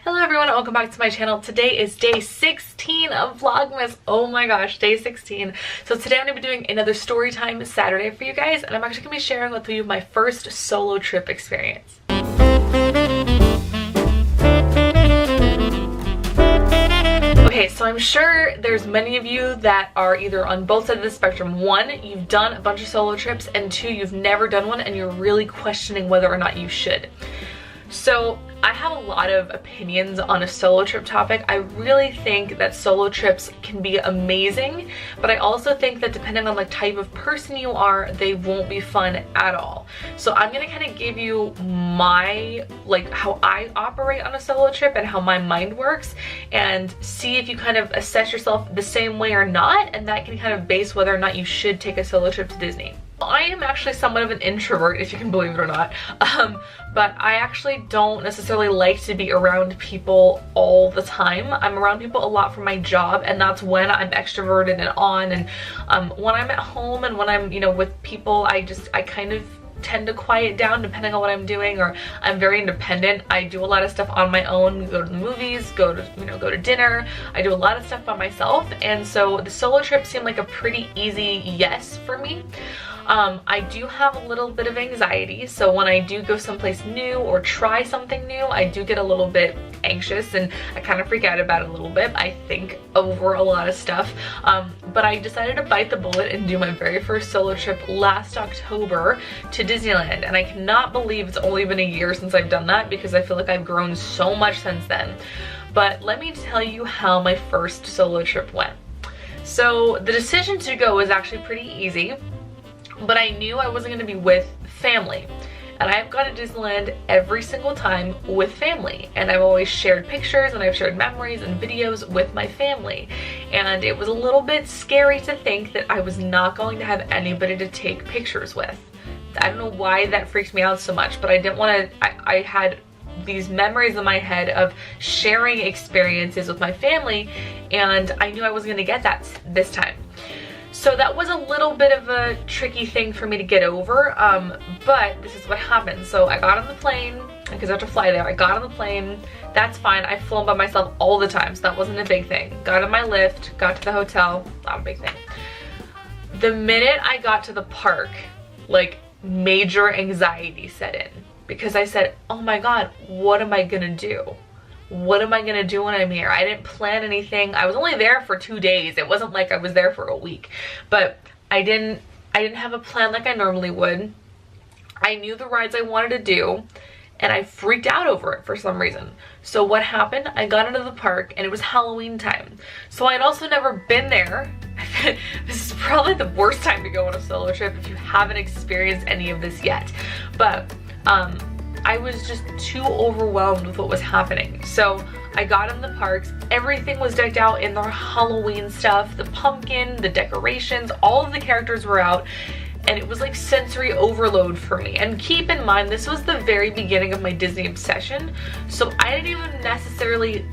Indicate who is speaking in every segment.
Speaker 1: Hello everyone, welcome back to my channel. Today is day 16 of Vlogmas. Oh my gosh, day 16. So today I'm going to be doing another story time Saturday for you guys, and I'm actually going to be sharing with you my first solo trip experience. Okay, so I'm sure there's many of you that are either on both sides of the spectrum. One, you've done a bunch of solo trips, and two, you've never done one and you're really questioning whether or not you should. So I have a lot of opinions on a solo trip topic. I really think that solo trips can be amazing, but I also think that depending on the type of person you are, they won't be fun at all. So I'm gonna kind of give you my, how I operate on a solo trip and how my mind works, and see if you kind of assess yourself the same way or not, and that can kind of base whether or not you should take a solo trip to Disney. I am actually somewhat of an introvert, if you can believe it or not, but I actually don't necessarily like to be around people all the time. I'm around people a lot for my job, and that's when I'm extroverted and on, and when I'm at home and when I'm, with people, I kind of tend to quiet down depending on what I'm doing, or I'm very independent. I do a lot of stuff on my own, go to the movies, go to dinner. I do a lot of stuff by myself, and so the solo trip seemed like a pretty easy yes for me. I do have a little bit of anxiety, so when I do go someplace new or try something new, I do get a little bit anxious and I kind of freak out about it a little bit. I think over a lot of stuff, but I decided to bite the bullet and do my very first solo trip last October to Disneyland, and I cannot believe it's only been a year since I've done that, because I feel like I've grown so much since then. But let me tell you how my first solo trip went. So the decision to go was actually pretty easy, but I knew I wasn't going to be with family, and I've gone to Disneyland every single time with family, and I've always shared pictures and I've shared memories and videos with my family, and it was a little bit scary to think that I was not going to have anybody to take pictures with. I don't know why that freaks me out so much, but I didn't want to. I had these memories in my head of sharing experiences with my family, and I knew I wasn't going to get that this time. So that was a little bit of a tricky thing for me to get over, but this is what happened. So I got on the plane, because I have to fly there. I got on the plane, that's fine. I've flown by myself all the time, so that wasn't a big thing. Got on my Lyft, got to the hotel, not a big thing. The minute I got to the park, major anxiety set in, because I said, oh my God, what am I gonna do? What am I gonna do when I'm here? I didn't plan anything. I was only there for 2 days. It wasn't like I was there for a week, but I didn't have a plan like I normally would. I knew the rides I wanted to do, and I freaked out over it for some reason. So what happened? I got into the park, and it was Halloween time. So I'd also never been there. This is probably the worst time to go on a solo trip if you haven't experienced any of this yet. But I was just too overwhelmed with what was happening. So I got in the parks, everything was decked out in their Halloween stuff, the pumpkin, the decorations, all of the characters were out, and it was like sensory overload for me. And keep in mind, this was the very beginning of my Disney obsession, so I didn't even necessarily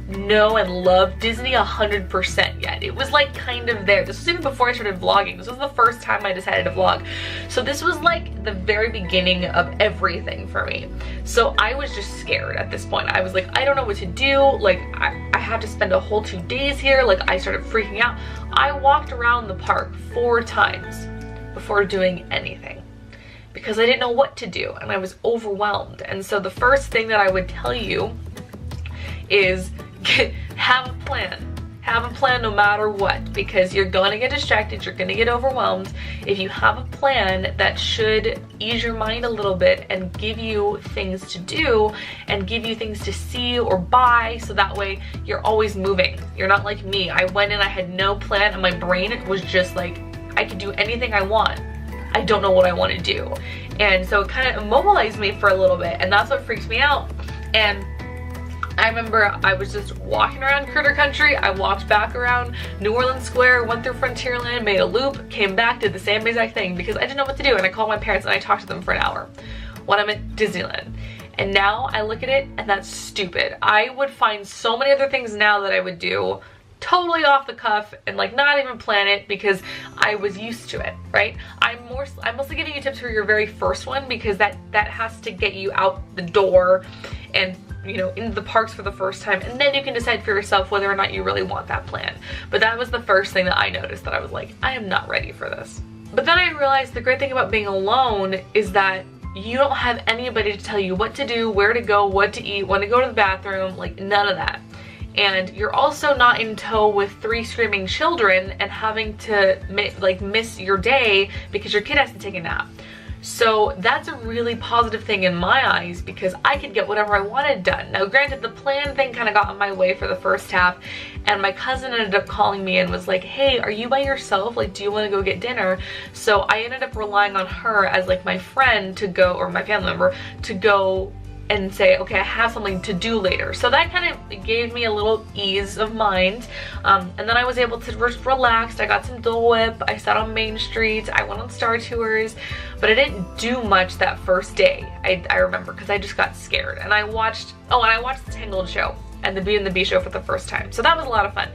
Speaker 1: know and love Disney 100% yet. It was kind of there. This was even before I started vlogging. This was the first time I decided to vlog. So this was the very beginning of everything for me. So I was just scared at this point. I was like, I don't know what to do. I had to spend a whole 2 days here. I started freaking out. I walked around the park 4 times before doing anything, because I didn't know what to do and I was overwhelmed. And so the first thing that I would tell you is have a plan. Have a plan no matter what, because you're going to get distracted, you're going to get overwhelmed. If you have a plan, that should ease your mind a little bit and give you things to do and give you things to see or buy, so that way you're always moving. You're not like me. I went in, I had no plan, and my brain was just I could do anything I want. I don't know what I want to do. And so it kind of immobilized me for a little bit, and that's what freaks me out. And I remember I was just walking around Critter Country. I walked back around New Orleans Square, went through Frontierland, made a loop, came back, did the same exact thing, because I didn't know what to do. And I called my parents and I talked to them for an hour when I'm at Disneyland. And now I look at it and that's stupid. I would find so many other things now that I would do totally off the cuff and not even plan it, because I was used to it, right? I'm mostly giving you tips for your very first one, because that has to get you out the door and you know, into the parks for the first time, and then you can decide for yourself whether or not you really want that plan. But that was the first thing that I noticed, that I was like, I am not ready for this. But then I realized the great thing about being alone is that you don't have anybody to tell you what to do, where to go, what to eat, when to go to the bathroom, like none of that. And you're also not in tow with 3 screaming children and having to like miss your day because your kid has to take a nap. So that's a really positive thing in my eyes, because I could get whatever I wanted done. Now granted, the plan thing kind of got in my way for the first half, and my cousin ended up calling me and was like, hey, are you by yourself? Like, do you want to go get dinner? So I ended up relying on her as like my friend to go, or my family member, to go and say, okay, I have something to do later. So that kind of gave me a little ease of mind. And then I was able to just relax. I got some Dole Whip, I sat on Main Street, I went on Star Tours, but I didn't do much that first day. I remember, because I just got scared. And I watched, oh, and I watched the Tangled show and the Beauty and the Beast show for the first time. So that was a lot of fun.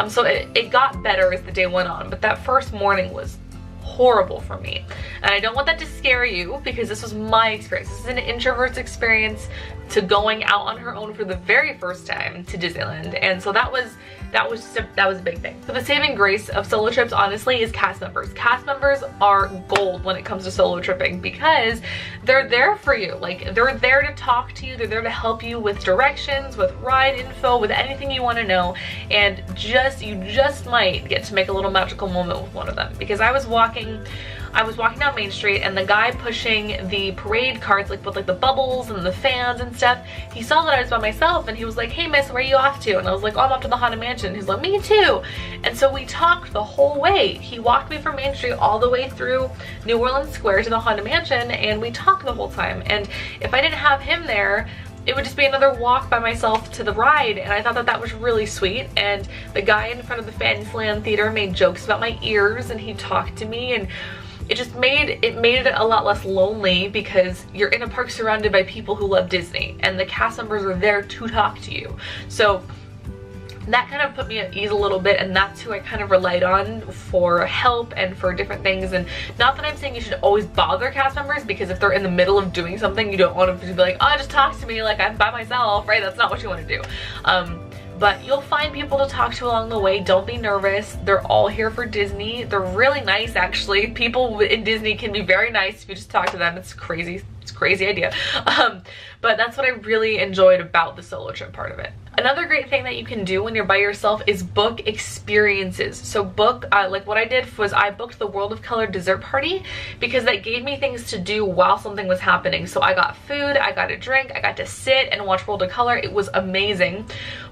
Speaker 1: So it got better as the day went on, but that first morning was horrible for me. And I don't want that to scare you, because this was my experience. This is an introvert's experience to going out on her own for the very first time to Disneyland. And so that was a big thing. So the saving grace of solo trips, honestly, is cast members. Cast members are gold when it comes to solo tripping, because they're there for you. Like, they're there to talk to you, they're there to help you with directions, with ride info, with anything you want to know. And you just might get to make a little magical moment with one of them. Because I was walking down Main Street, and the guy pushing the parade carts, like with like the bubbles and the fans and stuff, he saw that I was by myself, and he was like, hey miss, where are you off to? And I was like, oh, I'm off to the Haunted Mansion. He's like, me too. And so we talked the whole way. He walked me from Main Street all the way through New Orleans Square to the Haunted Mansion, and we talked the whole time. And if I didn't have him there, it would just be another walk by myself to the ride, and I thought that that was really sweet. And the guy in front of the Fantasyland Theater made jokes about my ears, and he talked to me, and it just made it a lot less lonely, because you're in a park surrounded by people who love Disney, and the cast members are there to talk to you. So that kind of put me at ease a little bit, and that's who I kind of relied on for help and for different things. And not that I'm saying you should always bother cast members, because if they're in the middle of doing something, you don't want them to be like, oh, just talk to me like I'm by myself, right? That's not what you want to do. But you'll find people to talk to along the way. Don't be nervous. They're all here for Disney. They're really nice, actually. People in Disney can be very nice if you just talk to them. It's crazy. It's a crazy idea. But that's what I really enjoyed about the solo trip part of it. Another great thing that you can do when you're by yourself is book experiences. So book, like what I did was I booked the World of Color dessert party, because that gave me things to do while something was happening. So I got food, I got a drink, I got to sit and watch World of Color. It was amazing.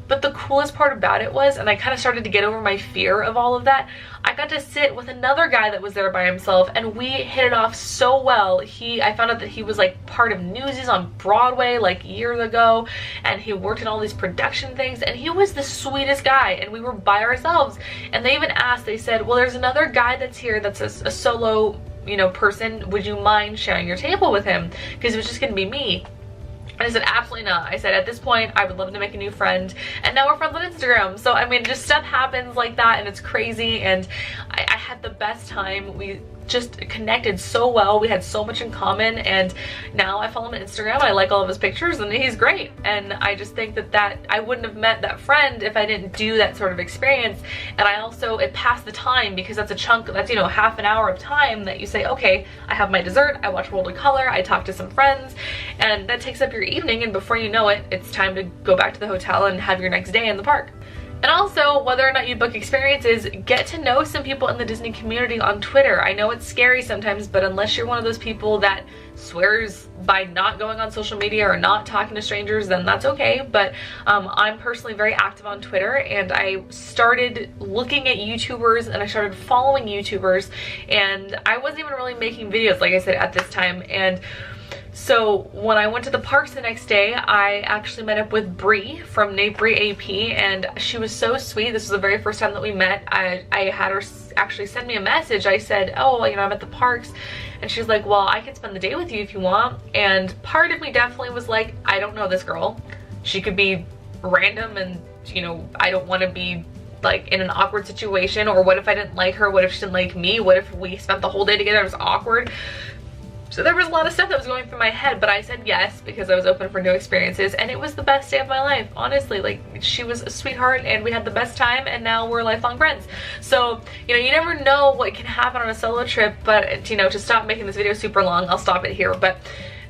Speaker 1: But the coolest part about it was, and I kind of started to get over my fear of all of that, I got to sit with another guy that was there by himself, and we hit it off so well. I found out that he was like part of Newsies on Broadway like years ago, and he worked in all these production things, and he was the sweetest guy, and we were by ourselves. And they even asked, they said, well, there's another guy that's here that's a solo, you know, person. Would you mind sharing your table with him? Because it was just gonna be me. And I said, absolutely not. I said, at this point, I would love to make a new friend. And now we're friends on Instagram. So, I mean, just stuff happens like that, and it's crazy. And I had the best time. We just connected so well. We had so much in common, and now I follow him on Instagram. I like all of his pictures, and he's great. And I just think that I wouldn't have met that friend if I didn't do that sort of experience. And I also, it passed the time, because that's a chunk, that's, you know, half an hour of time that you say, okay, I have my dessert, I watch World of Color, I talk to some friends, and that takes up your evening, and before you know it, it's time to go back to the hotel and have your next day in the park. And also, whether or not you book experiences, get to know some people in the Disney community on Twitter. I know it's scary sometimes, but unless you're one of those people that swears by not going on social media or not talking to strangers, then that's okay. But I'm personally very active on Twitter, and I started looking at YouTubers, and I started following YouTubers, and I wasn't even really making videos, like I said, at this time. And so when I went to the parks the next day, I actually met up with Bree from Brie AP, and she was so sweet. This was the very first time that we met. I had her actually send me a message. I said, oh, you know, I'm at the parks, and she's like, well, I could spend the day with you if you want. And part of me definitely was like, I don't know this girl. She could be random, and, you know, I don't want to be like in an awkward situation. Or what if I didn't like her? What if she didn't like me? What if we spent the whole day together? It was awkward. So there was a lot of stuff that was going through my head, but I said yes because I was open for new experiences, and it was the best day of my life, honestly. Like, she was a sweetheart and we had the best time, and now we're lifelong friends. So, you know, you never know what can happen on a solo trip, but, you know, to stop making this video super long, I'll stop it here. But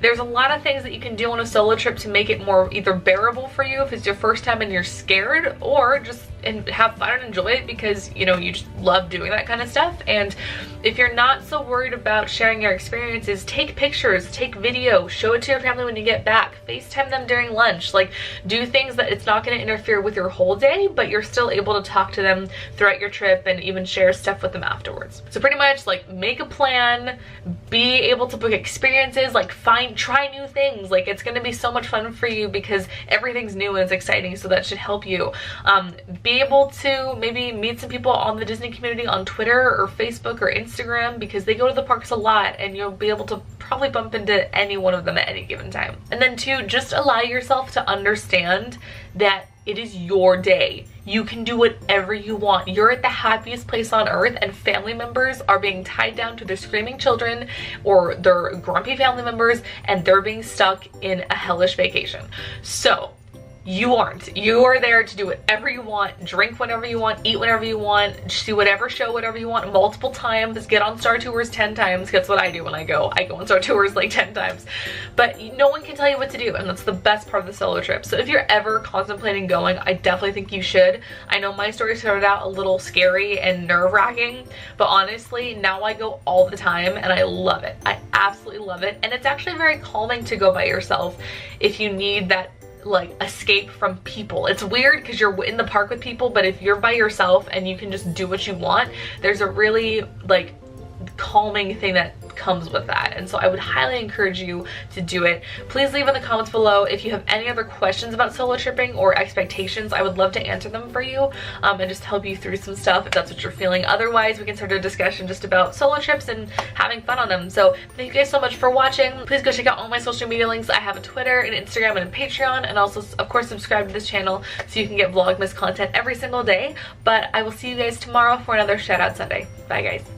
Speaker 1: there's a lot of things that you can do on a solo trip to make it more either bearable for you if it's your first time and you're scared, or just have fun and enjoy it because, you know, you just love doing that kind of stuff. And if you're not so worried about sharing your experiences, take pictures, take video, show it to your family when you get back, FaceTime them during lunch, like do things that it's not going to interfere with your whole day, but you're still able to talk to them throughout your trip and even share stuff with them afterwards. So pretty much, like, make a plan, be able to book experiences, like try new things. Like, it's going to be so much fun for you because everything's new and it's exciting, so that should help you. Be able to maybe meet some people on the Disney community on Twitter or Facebook or Instagram, because they go to the parks a lot and you'll be able to probably bump into any one of them at any given time. And then 2, just allow yourself to understand that it is your day. You can do whatever you want. You're at the happiest place on earth, and family members are being tied down to their screaming children or their grumpy family members, and they're being stuck in a hellish vacation. So you aren't. You are there to do whatever you want, drink whenever you want, eat whenever you want, see whatever show, whatever you want, multiple times, get on Star Tours 10 times. That's what I do when I go. I go on Star Tours like 10 times. But no one can tell you what to do, and that's the best part of the solo trip. So if you're ever contemplating going, I definitely think you should. I know my story started out a little scary and nerve-wracking, but honestly, now I go all the time and I love it. I absolutely love it. And it's actually very calming to go by yourself if you need that, like, escape from people. It's weird because you're in the park with people, but if you're by yourself and you can just do what you want, there's a really, like, calming thing that comes with that. And so I would highly encourage you to do it. Please leave in the comments below if you have any other questions about solo tripping or expectations. I would love to answer them for you and just help you through some stuff if that's what you're feeling. Otherwise, we can start a discussion just about solo trips and having fun on them. So thank you guys so much for watching. Please go check out all my social media links. I have a Twitter, an Instagram, and a Patreon, and also, of course, subscribe to this channel so you can get Vlogmas content every single day. But I will see you guys tomorrow for another Shout Out Sunday. Bye, guys.